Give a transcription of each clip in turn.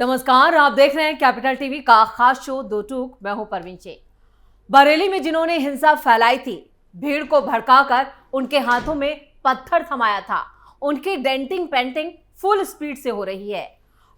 नमस्कार, आप देख रहे हैं कैपिटल टीवी का खास शो दो टूक। मैं हूं परवीन शेख। बरेली में जिन्होंने हिंसा फैलाई थी, भीड़ को भड़काकर उनके हाथों में पत्थर थमाया था, उनकी डेंटिंग पेंटिंग फुल स्पीड से हो रही है।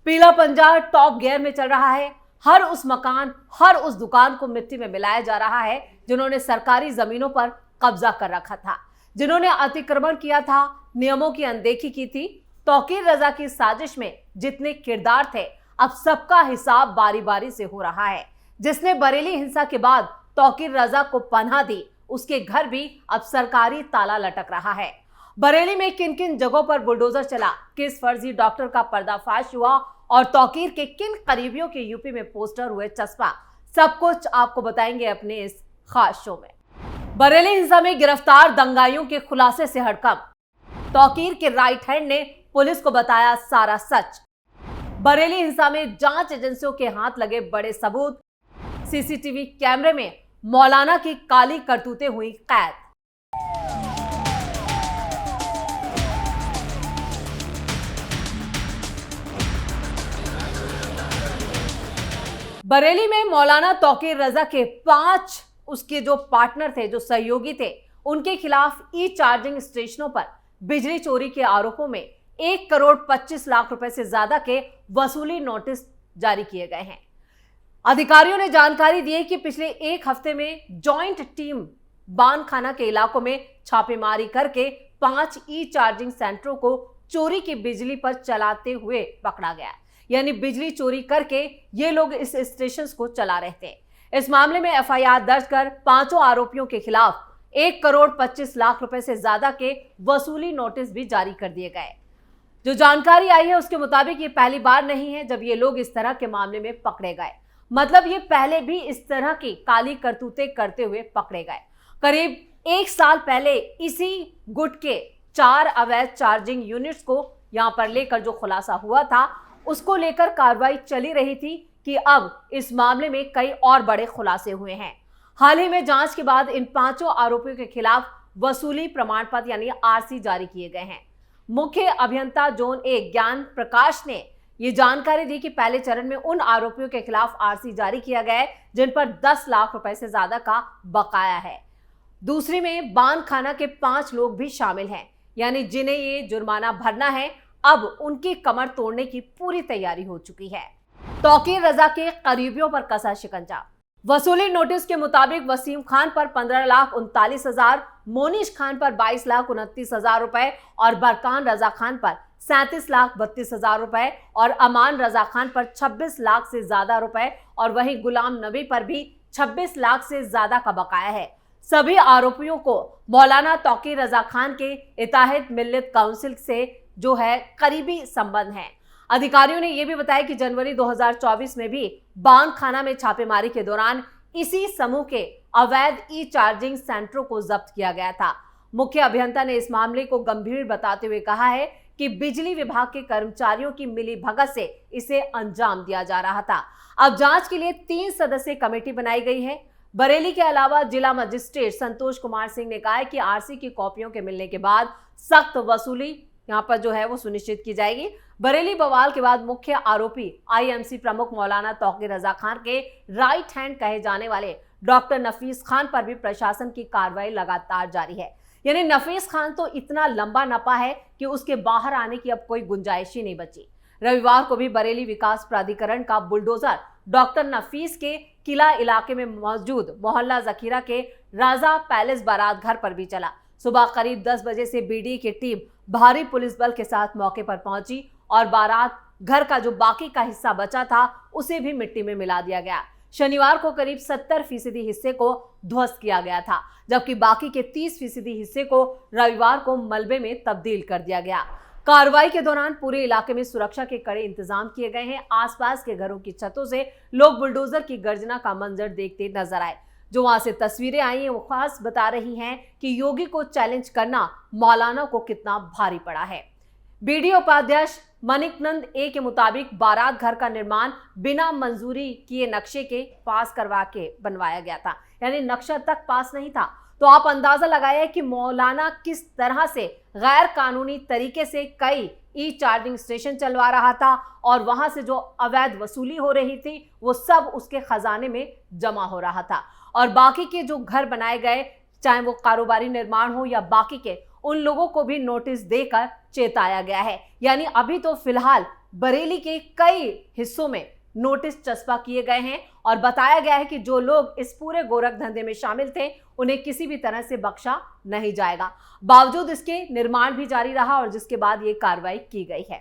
पीला पंजा टॉप गियर में चल रहा है। हर उस मकान, हर उस दुकान को मिट्टी में मिलाया जा रहा है जिन्होंने सरकारी जमीनों पर कब्जा कर रखा था, जिन्होंने अतिक्रमण किया था, नियमों की अनदेखी की थी। तौकीर रजा की साजिश में जितने किरदार थे, अब सबका हिसाब बारी बारी से हो रहा है। जिसने बरेली हिंसा के बाद तौकीर रजा को पनाह दी, उसके घर भी अब सरकारी ताला लटक रहा है। बरेली में किन किन जगहों पर बुलडोजर चला, किस फर्जी डॉक्टर का पर्दाफाश हुआ और तौकीर के किन करीबियों के यूपी में पोस्टर हुए चस्पा, सब कुछ आपको बताएंगे अपने इस खास शो में। बरेली हिंसा में गिरफ्तार दंगाइयों के खुलासे से हड़कंप, तौकीर के राइट हैंड ने पुलिस को बताया सारा सच। बरेली हिंसा में जांच एजेंसियों के हाथ लगे बड़े सबूत, सीसीटीवी कैमरे में मौलाना की काली करतूतें हुई कैद। बरेली में मौलाना तौकीर रजा के 5 उसके जो पार्टनर थे, जो सहयोगी थे, उनके खिलाफ ई चार्जिंग स्टेशनों पर बिजली चोरी के आरोपों में 1,25,00,000 रुपए से ज्यादा के वसूली नोटिस जारी किए गए हैं। अधिकारियों ने जानकारी दी है कि पिछले एक हफ्ते में जॉइंट टीम बानखाना के इलाकों में छापेमारी करके 5 ई चार्जिंग सेंटरों को चोरी की बिजली पर चलाते हुए पकड़ा गया। यानी बिजली चोरी करके ये लोग इस स्टेशन को चला रहे थे। इस मामले में एफआईआर दर्ज कर 5 आरोपियों के खिलाफ 1,25,00,000 रुपए से ज्यादा के वसूली नोटिस भी जारी कर दिए गए। जो जानकारी आई है उसके मुताबिक ये पहली बार नहीं है जब ये लोग इस तरह के मामले में पकड़े गए। मतलब ये पहले भी इस तरह की काली करतूतें करते हुए पकड़े गए। करीब 1 साल पहले इसी गुट के 4 अवैध चार्जिंग यूनिट्स को यहां पर लेकर जो खुलासा हुआ था, उसको लेकर कार्रवाई चली रही थी कि अब इस मामले में कई और बड़े खुलासे हुए हैं। हाल ही में जांच के बाद इन 5 आरोपियों के खिलाफ वसूली प्रमाण पत्र यानी आरसी जारी किए गए हैं। मुख्य अभियंता जोन 1 ज्ञान प्रकाश ने ये जानकारी दी कि पहले चरण में उन आरोपियों के खिलाफ आरसी जारी किया गया है जिन पर 10 लाख रुपए से ज्यादा का बकाया है। दूसरी में बानखाना के 5 लोग भी शामिल हैं, यानी जिन्हें ये जुर्माना भरना है। अब उनकी कमर तोड़ने की पूरी तैयारी हो चुकी है। तौकीर रजा के करीबियों पर कसा शिकंजा। वसूली नोटिस के मुताबिक वसीम खान पर 15,39,000, मोनिश खान पर 22,29,000 रुपए और बरकान रजा खान पर 37,32,000 रुपए और अमान रजा खान पर 26 लाख से ज्यादा रुपए और वहीं गुलाम नबी पर भी 26 लाख से ज्यादा का बकाया है। सभी आरोपियों को मौलाना तौकीर रजा खान के इत्तेहाद मिल्लत काउंसिल से जो है करीबी संबंध है। अधिकारियों ने यह भी बताया कि जनवरी 2024 में भी बानखाना में छापेमारी के दौरान इसी समूह के अवैध ई चार्जिंग सेंटरों को जब्त किया गया था। मुख्य अभियंता ने इस मामले को गंभीर बताते हुए कहा है कि बिजली विभाग के कर्मचारियों की मिलीभगत से इसे अंजाम दिया जा रहा था। अब जांच के लिए 3 सदस्यीय कमेटी बनाई गई है। बरेली के अलावा जिला मजिस्ट्रेट संतोष कुमार सिंह ने कहा है कि आरसी की कॉपियों के मिलने के बाद सख्त वसूली यहाँ पर जो है वो सुनिश्चित की जाएगी। बरेली बवाल के बाद मुख्य आरोपी आईएमसी प्रमुख मौलाना तौकीर रजा खान के राइट हैंड कहे जाने वाले डॉक्टर नफीस खान पर भी प्रशासन की कार्रवाई लगातार जारी है। यानी नफीस खान तो इतना लंबा नपा है कि उसके बाहर आने की अब कोई गुंजाइश ही नहीं बची। रविवार को भी बरेली विकास प्राधिकरण का बुलडोजर डॉक्टर नफीस के किला इलाके में मौजूद मोहल्ला जखीरा के राजा पैलेस बारात घर पर भी चला। सुबह करीब 10 बजे से बीडी की टीम भारी पुलिस बल के साथ मौके पर पहुंची और बारात घर का जो बाकी का हिस्सा बचा था उसे भी मिट्टी में मिला दिया गया। शनिवार को करीब 70% हिस्से को ध्वस्त किया गया था, जबकि बाकी के 30% हिस्से को रविवार को मलबे में तब्दील कर दिया गया। कार्रवाई के दौरान पूरे इलाके में सुरक्षा के कड़े इंतजाम किए गए हैं। आसपास के घरों की छतों से लोग बुलडोजर की गर्जना का मंजर देखते नजर आए। जो वहां से तस्वीरें आई हैं वो खास बता रही हैं कि योगी को चैलेंज करना मौलाना को कितना भारी पड़ा है। बीडीओ उपाध्यक्ष मनिकनंद ए के मुताबिक बारात घर का निर्माण बिना मंजूरी किए नक्शे के पास करवा के बनवाया गया था, यानी नक्शा तक पास नहीं था। तो आप अंदाजा लगाइए कि मौलाना किस तरह से गैर कानूनी तरीके से कई ई चार्जिंग स्टेशन चलवा रहा था और वहां से जो अवैध वसूली हो रही थी वो सब उसके खजाने में जमा हो रहा था। और बाकी के जो घर बनाए गए, चाहे वो कारोबारी निर्माण हो या बाकी के, उन लोगों को भी नोटिस देकर चेताया गया है। यानी अभी तो फिलहाल बरेली के कई हिस्सों में नोटिस चस्पा किए गए हैं और बताया गया है कि जो लोग इस पूरे गोरख धंधे में शामिल थे उन्हें किसी भी तरह से बख्शा नहीं जाएगा। बावजूद इसके निर्माण भी जारी रहा और जिसके बाद ये कार्रवाई की गई है।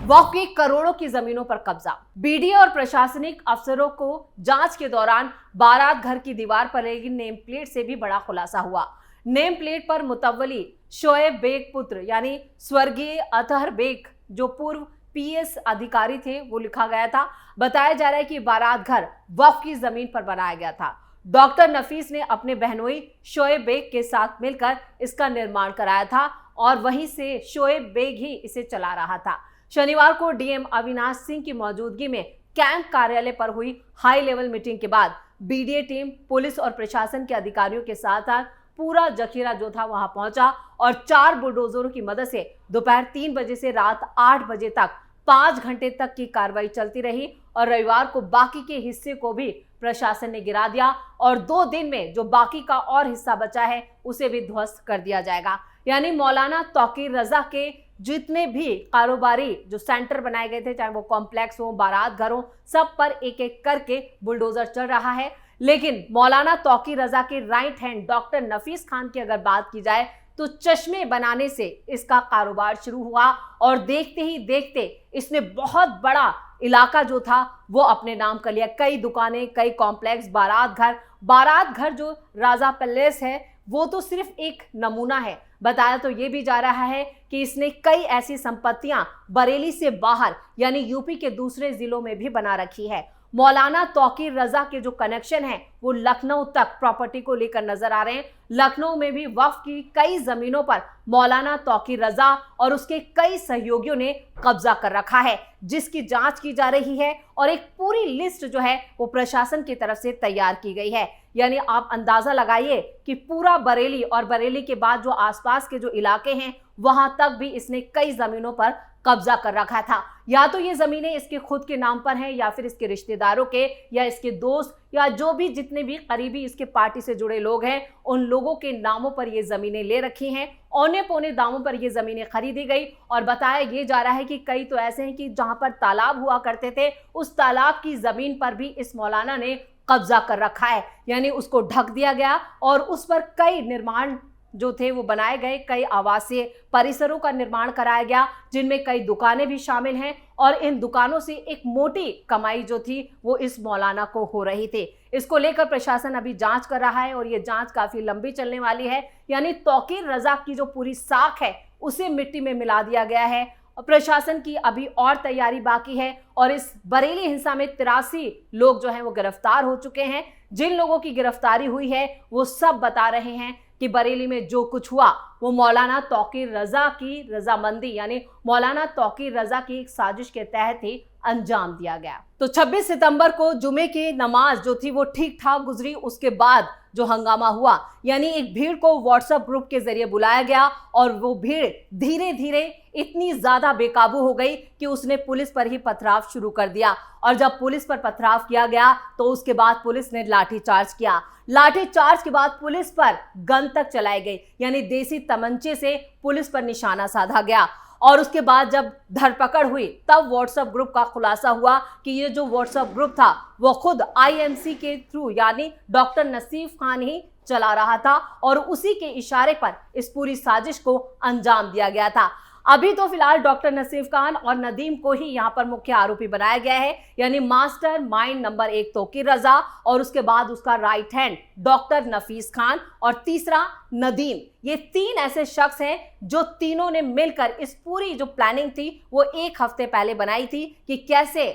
वक्फ की करोड़ों की जमीनों पर कब्जा। बीडीए और प्रशासनिक अफसरों को जांच के दौरान बारात घर की दीवार पर लगी नेम प्लेट से भी बड़ा खुलासा हुआ। नेम प्लेट पर मुतव्वली शोएब बेग पुत्र यानी स्वर्गीय अतहर बेग जो पूर्व पीएस अधिकारी थे वो लिखा गया था। बताया जा रहा है कि बारात घर वक्फ की जमीन पर बनाया गया था। डॉक्टर नफीस ने अपने बहनोई शोएब बेग के साथ मिलकर इसका निर्माण कराया था और वहीं से शोएब बेग ही इसे चला रहा था। शनिवार को डीएम अविनाश सिंह की मौजूदगी में कैंप कार्यालय पर हुई हाई लेवल मीटिंग के बाद बीडीए टीम, पुलिस और प्रशासन के अधिकारियों के साथ पूरा जखीरा जो था वहां पहुंचा और 4 बुलडोजरों की मदद से दोपहर 3 बजे से रात 8 बजे तक 5 घंटे तक की कार्रवाई चलती रही और रविवार को बाकी के हिस्से को भी प्रशासन ने गिरा दिया और 2 दिन में जो बाकी का और हिस्सा बचा है उसे भी ध्वस्त कर दिया जाएगा। यानी मौलाना तौकीर रजा के जितने भी कारोबारी जो सेंटर बनाए गए थे, चाहे वो कॉम्प्लेक्स हो, बारात घर हो, सब पर एक एक करके बुलडोजर चल रहा है। लेकिन मौलाना तौकीर रजा के राइट हैंड डॉक्टर नफीस खान की अगर बात की जाए तो चश्मे बनाने से इसका कारोबार शुरू हुआ और देखते ही देखते इसने बहुत बड़ा इलाका जो था वो अपने नाम कर लिया। कई दुकानें, कई कॉम्प्लेक्स, बारात घर जो राजा पैलेस है वो तो सिर्फ एक नमूना है। बताया तो ये भी जा रहा है कि इसने कई ऐसी संपत्तियां बरेली से बाहर यानी यूपी के दूसरे जिलों में भी बना रखी है। मौलाना तौकीर रजा के जो कनेक्शन है वो लखनऊ तक प्रॉपर्टी को लेकर नजर आ रहे हैं। लखनऊ में भी वक्फ की कई जमीनों पर मौलाना तौकीर रजा और उसके कई सहयोगियों ने कब्जा कर रखा है, जिसकी जांच की जा रही है और एक पूरी लिस्ट जो है वो प्रशासन की तरफ से तैयार की गई है। यानी आप अंदाजा लगाइए कि पूरा बरेली और बरेली के बाद जो आसपास के जो इलाके हैं वहां तक भी इसने कई जमीनों पर कब्जा कर रखा था। या तो ये जमीनें इसके खुद के नाम पर हैं या फिर इसके रिश्तेदारों के या इसके दोस्त या जो भी जितने भी करीबी इसके पार्टी से जुड़े लोग हैं उन लोगों के नामों पर ये जमीनें ले रखी हैं। औने पौने दामों पर ये जमीनें खरीदी गई और बताया ये जा रहा है कि कई तो ऐसे हैं कि जहां पर तालाब हुआ करते थे उस तालाब की जमीन पर भी इस मौलाना ने कब्जा कर रखा है। यानी उसको ढक दिया गया और उस पर कई निर्माण जो थे वो बनाए गए, कई आवासीय परिसरों का निर्माण कराया गया जिनमें कई दुकानें भी शामिल हैं और इन दुकानों से एक मोटी कमाई जो थी वो इस मौलाना को हो रही थी। इसको लेकर प्रशासन अभी जांच कर रहा है और ये जांच काफी लंबी चलने वाली है। यानी तौकीर रजा की जो पूरी साख है उसे मिट्टी में मिला दिया गया है और प्रशासन की अभी और तैयारी बाकी है और इस बरेली हिंसा में 83 लोग जो हैं वो गिरफ्तार हो चुके हैं। जिन लोगों की गिरफ्तारी हुई है वो सब बता रहे हैं कि बरेली में जो कुछ हुआ वो मौलाना तौकीर रजा की रजामंदी यानी मौलाना तौकीर रजा की एक साजिश के तहत ही अंजाम दिया गया। तो 26 सितंबर को जुमे की नमाज जो थी वो ठीक ठाक गुजरी। उसके बाद जो हंगामा हुआ यानी एक भीड़ को व्हाट्सएप ग्रुप के जरिए बुलाया गया और वो भीड़ धीरे धीरे इतनी ज्यादा बेकाबू हो गई कि उसने पुलिस पर ही पथराव शुरू कर दिया और जब पुलिस पर पथराव किया गया तो उसके बाद पुलिस ने लाठीचार्ज किया। लाठीचार्ज के बाद पुलिस पर गन तक चलाई गई यानी देसी तमंचे से पुलिस पर निशाना साधा गया और उसके बाद जब धरपकड़ हुई तब व्हाट्सएप ग्रुप का खुलासा हुआ कि ये जो व्हाट्सएप ग्रुप था वो खुद आईएमसी के थ्रू यानी डॉक्टर नसीफ खान ही चला रहा था और उसी के इशारे पर इस पूरी साजिश को अंजाम दिया गया था। अभी तो फिलहाल डॉक्टर नसीफ खान और नदीम को ही यहाँ पर मुख्य आरोपी बनाया गया है यानी मास्टर माइंड नंबर 1 तौकीर रजा और उसके बाद उसका राइट हैंड डॉक्टर नफीस खान और तीसरा नदीम। ये 3 ऐसे शख्स हैं जो तीनों ने मिलकर इस पूरी जो प्लानिंग थी वो 1 हफ्ते पहले बनाई थी कि कैसे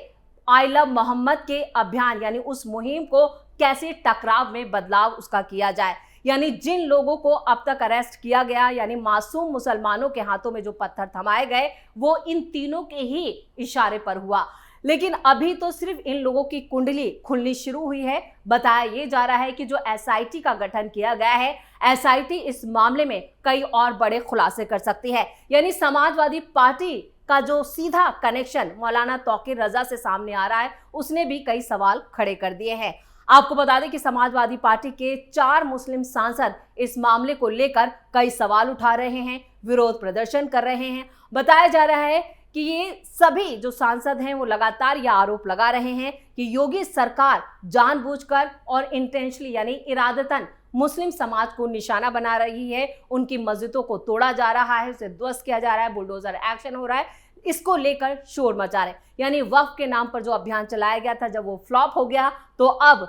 आई लव मोहम्मद के अभियान यानी उस मुहिम को कैसे टकराव में बदलाव उसका किया जाए। यानी जिन लोगों को अब तक अरेस्ट किया गया यानी मासूम मुसलमानों के हाथों में जो पत्थर थमाए गए वो इन तीनों के ही इशारे पर हुआ। लेकिन अभी तो सिर्फ इन लोगों की कुंडली खुलनी शुरू हुई है। बताया ये जा रहा है कि जो एसआईटी का गठन किया गया है, एसआईटी इस मामले में कई और बड़े खुलासे कर सकती है। यानी समाजवादी पार्टी का जो सीधा कनेक्शन मौलाना तौकीर रजा से सामने आ रहा है, उसने भी कई सवाल खड़े कर दिए हैं। आपको बता दें कि समाजवादी पार्टी के 4 मुस्लिम सांसद इस मामले को लेकर कई सवाल उठा रहे हैं, विरोध प्रदर्शन कर रहे हैं। बताया जा रहा है कि ये सभी जो सांसद हैं वो लगातार यह आरोप लगा रहे हैं कि योगी सरकार जानबूझकर और इंटेंशनली यानी इरादतन मुस्लिम समाज को निशाना बना रही है, उनकी मस्जिदों को तोड़ा जा रहा है, उसे ध्वस्त किया जा रहा है, बुलडोजर एक्शन हो रहा है, इसको लेकर शोर मचा रहे। यानी वक्फ के नाम पर जो अभियान चलाया गया था, जब वो फ्लॉप हो गया तो अब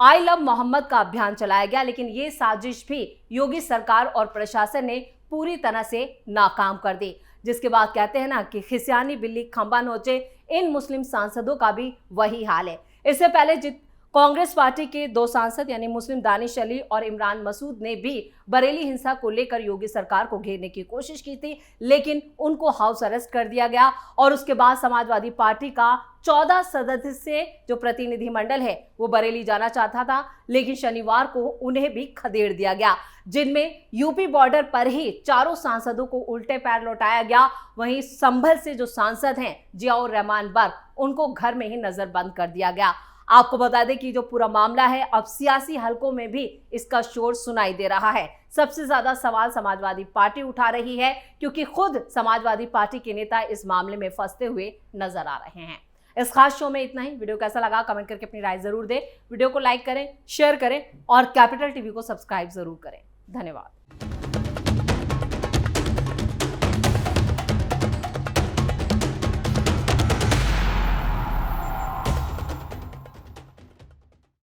आई लव मोहम्मद का अभियान चलाया गया, लेकिन ये साजिश भी योगी सरकार और प्रशासन ने पूरी तरह से नाकाम कर दी। जिसके बाद कहते हैं ना कि खिसियानी बिल्ली खंबा नोचे, इन मुस्लिम सांसदों का भी वही हाल है। इससे पहले कांग्रेस पार्टी के 2 सांसद यानी मुस्लिम दानिश अली और इमरान मसूद ने भी बरेली हिंसा को लेकर योगी सरकार को घेरने की कोशिश की थी, लेकिन उनको हाउस अरेस्ट कर दिया गया। और उसके बाद समाजवादी पार्टी का 14 सदस्य जो प्रतिनिधिमंडल है वो बरेली जाना चाहता था, लेकिन शनिवार को उन्हें भी खदेड़ दिया गया, जिनमें यूपी बॉर्डर पर ही 4 सांसदों को उल्टे पैर लौटाया गया। वहीं संभल से जो सांसद हैं जियाउर रहमान बर्ग, उनको घर में ही नजरबंद कर दिया गया। आपको बता दें कि जो पूरा मामला है अब सियासी हलकों में भी इसका शोर सुनाई दे रहा है। सबसे ज्यादा सवाल समाजवादी पार्टी उठा रही है, क्योंकि खुद समाजवादी पार्टी के नेता इस मामले में फंसते हुए नजर आ रहे हैं। इस खास शो में इतना ही। वीडियो कैसा लगा कमेंट करके अपनी राय जरूर दें। वीडियो को लाइक करें, शेयर करें और कैपिटल टीवी को सब्सक्राइब जरूर करें। धन्यवाद।